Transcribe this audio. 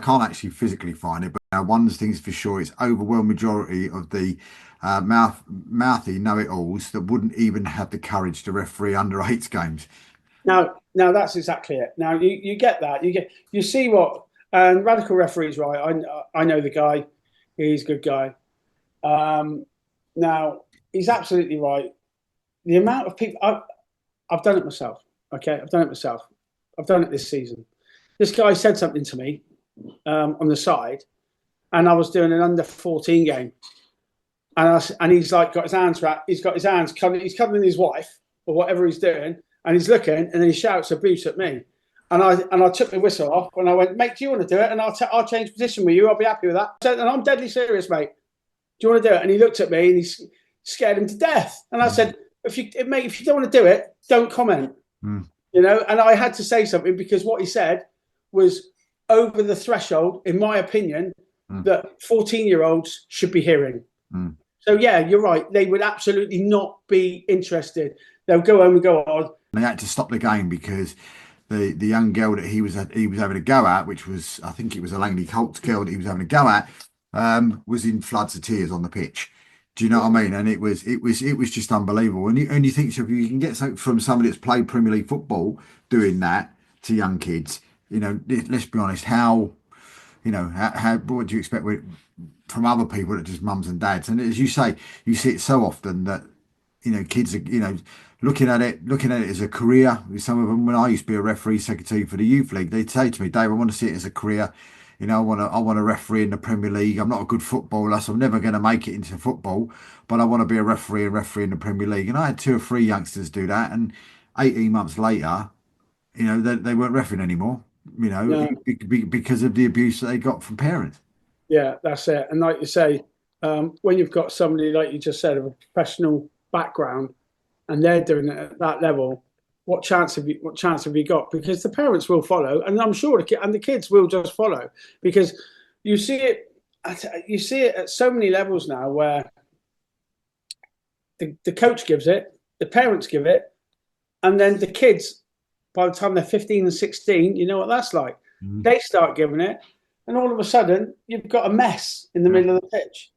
can't actually physically find it, but one of the things for sure is overwhelming majority of the mouthy know-it-alls that wouldn't even have the courage to referee under eights games. Now that's exactly it. Now you get that. You see what and radical referees, right? I know the guy. He's a good guy. Now he's absolutely right. The amount of people I've done it myself. Okay, I've done it myself. I've done it this season. This guy said something to me on the side, and I was doing an under 14 game, and he's like got his hands wrapped. He's got his hands covering. He's covering his wife or whatever he's doing, and he's looking, and then he shouts abuse at me. And I took the whistle off, and I went, mate, do you want to do it? And I'll change position with you. I'll be happy with that. And I'm deadly serious, mate. Do you want to do it? And he looked at me, and he scared him to death. And I said, if you don't want to do it, don't comment. You know. And I had to say something because what he said was over the threshold, in my opinion, that 14-year-olds should be hearing. So yeah, you're right. They would absolutely not be interested. They'll go home and go on. They had to stop the game because the young girl that he was having a go at, which was, I think it was a Langley Colts girl that he was having a go at, was in floods of tears on the pitch. Do you know what I mean? And it was just unbelievable. And you think, so if you can get something from somebody that's played Premier League football doing that to young kids, you know, let's be honest, how what do you expect from other people that just mums and dads? And as you say, you see it so often that, you know, kids are, you know, looking at it as a career. Some of them, when I used to be a referee secretary for the youth league, they'd say to me, Dave, I want to see it as a career. You know, I want to referee in the Premier League. I'm not a good footballer, so I'm never going to make it into football, but I want to be a referee in the Premier League. And I had 2 or 3 youngsters do that, and 18 months later, you know, they weren't refereeing anymore. You know, because of the abuse that they got from parents. Yeah, that's it. And like you say, when you've got somebody like you just said of a professional background, and they're doing it at that level, what chance have you got? Because the parents will follow, and I'm sure the kids will just follow, because you see it at so many levels now where the coach gives it, the parents give it, and then the kids, by the time they're 15 and 16, you know what that's like. They start giving it, and all of a sudden you've got a mess in the middle of the pitch.